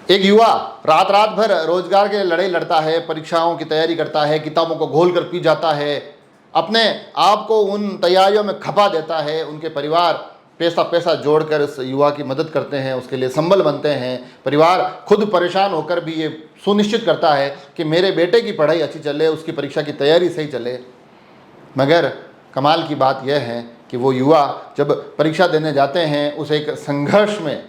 एक युवा रात रात भर रोजगार के लिए लड़ाई लड़ता है, परीक्षाओं की तैयारी करता है, किताबों को घोल कर पी जाता है, अपने आप को उन तैयारियों में खपा देता है। उनके परिवार पैसा पैसा जोड़कर इस युवा की मदद करते हैं, उसके लिए संबल बनते हैं। परिवार खुद परेशान होकर भी ये सुनिश्चित करता है कि मेरे बेटे की पढ़ाई अच्छी चले, उसकी परीक्षा की तैयारी सही चले। मगर कमाल की बात यह है कि वो युवा जब परीक्षा देने जाते हैं, उस एक संघर्ष में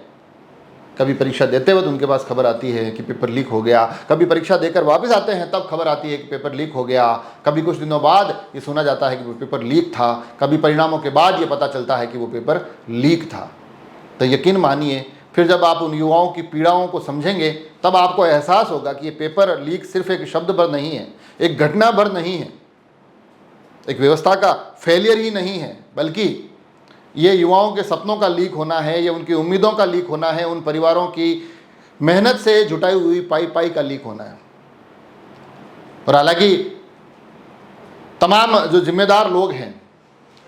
कभी परीक्षा देते वक्त उनके पास खबर आती है कि पेपर लीक हो गया, कभी परीक्षा देकर वापस आते हैं तब खबर आती है कि पेपर लीक हो गया, कभी कुछ दिनों बाद ये सुना जाता है कि वो पेपर लीक था, कभी परिणामों के बाद ये पता चलता है कि वो पेपर लीक था। तो यकीन मानिए, फिर जब आप उन युवाओं की पीड़ाओं को समझेंगे तब आपको एहसास होगा कि ये पेपर लीक सिर्फ एक शब्द भर नहीं है, एक घटना भर नहीं है, एक व्यवस्था का फेलियर ही नहीं है, बल्कि ये युवाओं के सपनों का लीक होना है, ये उनकी उम्मीदों का लीक होना है, उन परिवारों की मेहनत से जुटाई हुई पाई पाई का लीक होना है। और हालांकि तमाम जो जिम्मेदार लोग हैं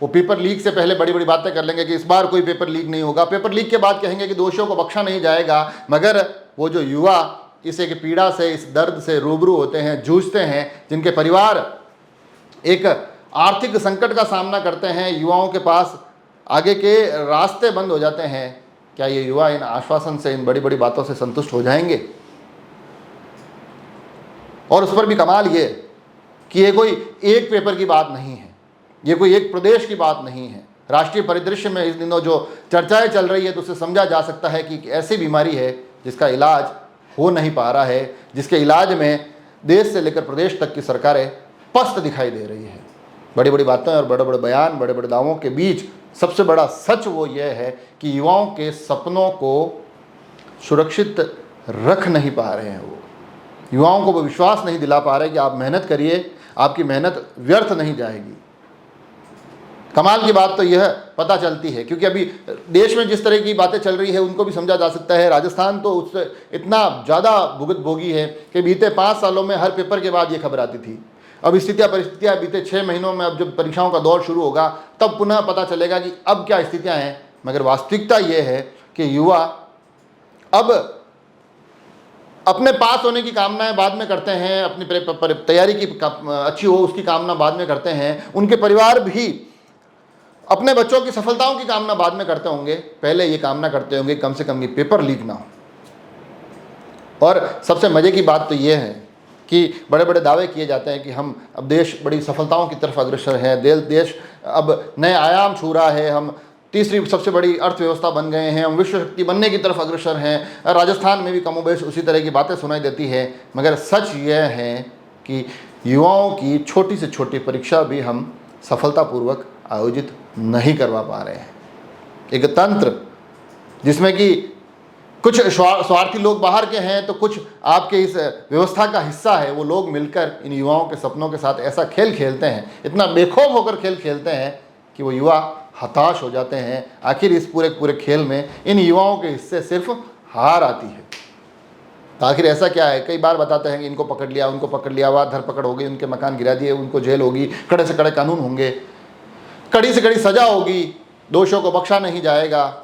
वो पेपर लीक से पहले बड़ी बड़ी बातें कर लेंगे कि इस बार कोई पेपर लीक नहीं होगा, पेपर लीक के बाद कहेंगे कि दोषियों को बख्शा नहीं जाएगा। मगर वो जो युवा इस एक पीड़ा से, इस दर्द से रूबरू होते हैं, जूझते हैं, जिनके परिवार एक आर्थिक संकट का सामना करते हैं, युवाओं के पास आगे के रास्ते बंद हो जाते हैं, क्या ये युवा इन आश्वासन से, इन बड़ी बड़ी बातों से संतुष्ट हो जाएंगे? और उस पर भी कमाल ये कि ये कोई एक पेपर की बात नहीं है, ये कोई एक प्रदेश की बात नहीं है। राष्ट्रीय परिदृश्य में इस दिनों जो चर्चाएं चल रही है तो उससे समझा जा सकता है कि एक ऐसी बीमारी है जिसका इलाज हो नहीं पा रहा है, जिसके इलाज में देश से लेकर प्रदेश तक की सरकारें पस्त दिखाई दे रही है। बड़ी बड़ी बातें और बड़े बड़े बयान, बड़े बड़े दावों के बीच सबसे बड़ा सच वो ये है कि युवाओं के सपनों को सुरक्षित रख नहीं पा रहे हैं। वो युवाओं को वो विश्वास नहीं दिला पा रहे कि आप मेहनत करिए, आपकी मेहनत व्यर्थ नहीं जाएगी। कमाल की बात तो यह पता चलती है, क्योंकि अभी देश में जिस तरह की बातें चल रही है उनको भी समझा जा सकता है। राजस्थान तो उससे इतना ज़्यादा भुगत भोगी है कि बीते 5 सालों में हर पेपर के बाद ये खबर आती थी। अब परिस्थितियाँ बीते 6 महीनों में, अब जब परीक्षाओं का दौर शुरू होगा तब पुनः पता चलेगा कि अब क्या स्थितियाँ हैं। मगर वास्तविकता ये है कि युवा अब अपने पास होने की कामनाएं बाद में करते हैं, अपनी तैयारी की अच्छी हो उसकी कामना बाद में करते हैं। उनके परिवार भी अपने बच्चों की सफलताओं की कामना बाद में करते होंगे, पहले ये कामना करते होंगे कम से कम ये पेपर लीक ना हो। और सबसे मज़े की बात तो ये है कि बड़े बड़े दावे किए जाते हैं कि हम अब देश बड़ी सफलताओं की तरफ अग्रसर है, देश अब नए आयाम छू रहा है, हम तीसरी सबसे बड़ी अर्थव्यवस्था बन गए हैं, हम विश्व शक्ति बनने की तरफ अग्रसर हैं। राजस्थान में भी कमोबेश उसी तरह की बातें सुनाई देती है। मगर सच यह है कि युवाओं की छोटी से छोटी परीक्षा भी हम सफलतापूर्वक आयोजित नहीं करवा पा रहे हैं। एक तंत्र जिसमें कि कुछ स्वार्थी लोग बाहर के हैं तो कुछ आपके इस व्यवस्था का हिस्सा है, वो लोग मिलकर इन युवाओं के सपनों के साथ ऐसा खेल खेलते हैं, इतना बेखौफ होकर खेल खेलते हैं कि वो युवा हताश हो जाते हैं। आखिर इस पूरे खेल में इन युवाओं के हिस्से सिर्फ हार आती है। तो आखिर ऐसा क्या है? कई बार बताते हैं कि इनको पकड़ लिया, उनको पकड़ लिया, वह धरपकड़ हो गई, उनके मकान गिरा दिए, उनको जेल होगी, कड़े से कड़े कानून होंगे, कड़ी से कड़ी सज़ा होगी, दोषियों को बख्शा नहीं जाएगा।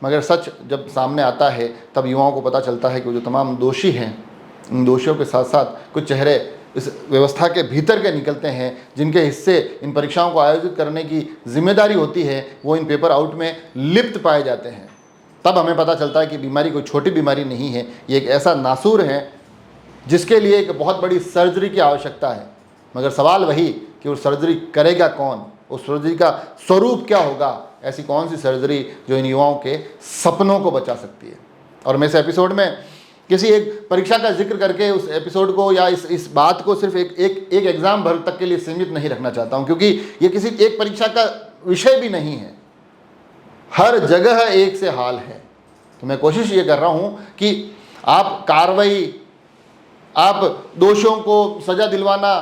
मगर सच जब सामने आता है तब युवाओं को पता चलता है कि वो जो तमाम दोषी हैं, उन दोषियों के साथ साथ कुछ चेहरे इस व्यवस्था के भीतर के निकलते हैं, जिनके हिस्से इन परीक्षाओं को आयोजित करने की जिम्मेदारी होती है, वो इन पेपर आउट में लिप्त पाए जाते हैं। तब हमें पता चलता है कि बीमारी कोई छोटी बीमारी नहीं है, ये एक ऐसा नासूर है जिसके लिए एक बहुत बड़ी सर्जरी की आवश्यकता है। मगर सवाल वही कि वो सर्जरी करेगा कौन, उस सर्जरी का स्वरूप क्या होगा, ऐसी कौन सी सर्जरी जो इन युवाओं के सपनों को बचा सकती है। और मैं इस एपिसोड में किसी एक परीक्षा का जिक्र करके उस एपिसोड को या इस बात को सिर्फ एक एग्ज़ाम भर तक के लिए सीमित नहीं रखना चाहता हूँ, क्योंकि ये किसी एक परीक्षा का विषय भी नहीं है, हर जगह एक से हाल है। तो मैं कोशिश ये कर रहा हूँ कि आप कार्रवाई, आप दोषियों को सज़ा दिलवाना,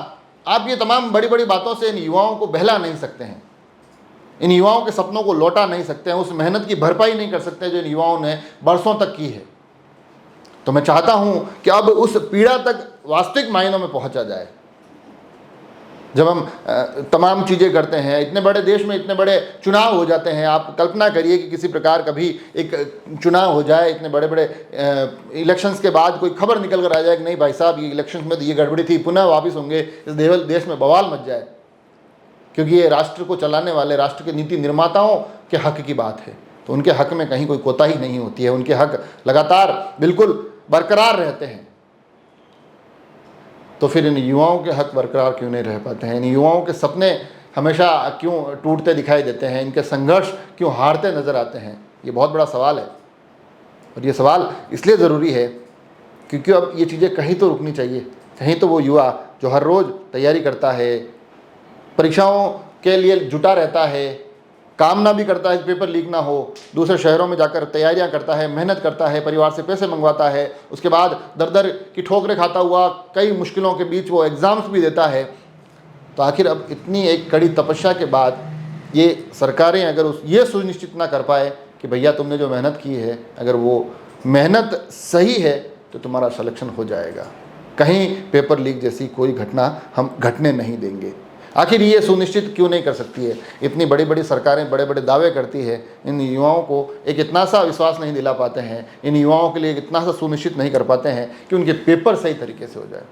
आप ये तमाम बड़ी बड़ी बातों से इन युवाओं को बहला नहीं सकते हैं, इन युवाओं के सपनों को लौटा नहीं सकते हैं, उस मेहनत की भरपाई नहीं कर सकते जो इन युवाओं ने बरसों तक की है। तो मैं चाहता हूं कि अब उस पीड़ा तक वास्तविक मायनों में पहुंचा जाए। जब हम तमाम चीज़ें करते हैं, इतने बड़े देश में इतने बड़े चुनाव हो जाते हैं, आप कल्पना करिए कि किसी प्रकार कभी एक चुनाव हो जाए, इतने बड़े बड़े इलेक्शंस के बाद कोई खबर निकल कर आ जाए कि नहीं भाई साहब ये इलेक्शंस में तो ये गड़बड़ी थी, पुनः वापस होंगे, इस देश में बवाल मच जाए, क्योंकि ये राष्ट्र को चलाने वाले, राष्ट्र के नीति निर्माताओं के हक की बात है, तो उनके हक में कहीं कोई कोताही नहीं होती है, उनके हक लगातार बिल्कुल बरकरार रहते हैं। तो फिर इन युवाओं के हक बरकरार क्यों नहीं रह पाते हैं? इन युवाओं के सपने हमेशा क्यों टूटते दिखाई देते हैं? इनके संघर्ष क्यों हारते नज़र आते हैं? ये बहुत बड़ा सवाल है, और ये सवाल इसलिए ज़रूरी है क्योंकि अब ये चीज़ें कहीं तो रुकनी चाहिए। कहीं तो वो युवा जो हर रोज़ तैयारी करता है, परीक्षाओं के लिए जुटा रहता है, कामना भी करता है कि पेपर लीक ना हो, दूसरे शहरों में जाकर तैयारियां करता है, मेहनत करता है, परिवार से पैसे मंगवाता है, उसके बाद दर दर की ठोकरें खाता हुआ कई मुश्किलों के बीच वो एग्ज़ाम्स भी देता है, तो आखिर अब इतनी एक कड़ी तपस्या के बाद ये सरकारें अगर ये सुनिश्चित ना कर पाए कि भैया तुमने जो मेहनत की है, अगर वो मेहनत सही है तो तुम्हारा सिलेक्शन हो जाएगा, कहीं पेपर लीक जैसी कोई घटना हम घटने नहीं देंगे। आखिर ये सुनिश्चित क्यों नहीं कर सकती है? इतनी बड़ी बड़ी सरकारें बड़े बड़े दावे करती है, इन युवाओं को एक इतना सा विश्वास नहीं दिला पाते हैं, इन युवाओं के लिए इतना सा सुनिश्चित नहीं कर पाते हैं कि उनके पेपर सही तरीके से हो जाए।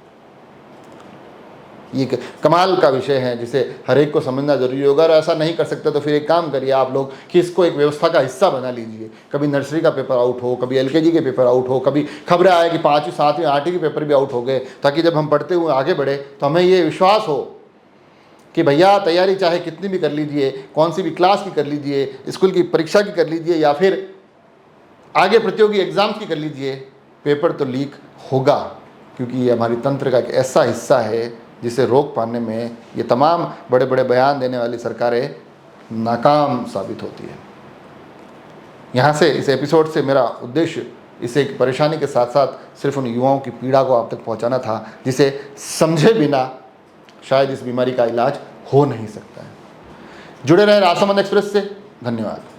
ये कमाल का विषय है जिसे हर एक को समझना जरूरी होगा, और ऐसा नहीं कर सकते तो फिर एक काम करिए आप लोग कि इसको एक व्यवस्था का हिस्सा बना लीजिए। कभी नर्सरी का पेपर आउट हो, कभी LKG के पेपर आउट हो, कभी खबरें आए कि 5वीं 7वीं 8वीं के पेपर भी आउट हो गए, ताकि जब हम पढ़ते हुए आगे बढ़े तो हमें ये विश्वास हो कि भैया तैयारी चाहे कितनी भी कर लीजिए, कौन सी भी क्लास की कर लीजिए, स्कूल की परीक्षा की कर लीजिए, या फिर आगे प्रतियोगी एग्ज़ाम की कर लीजिए, पेपर तो लीक होगा, क्योंकि ये हमारी तंत्र का एक ऐसा हिस्सा है जिसे रोक पाने में ये तमाम बड़े बड़े बयान देने वाली सरकारें नाकाम साबित होती है। यहाँ से इस एपिसोड से मेरा उद्देश्य इस एक परेशानी के साथ साथ सिर्फ उन युवाओं की पीड़ा को आप तक पहुँचाना था जिसे समझे बिना शायद इस बीमारी का इलाज हो नहीं सकता है। जुड़े रहे राष्ट्रमंद एक्सप्रेस से। धन्यवाद।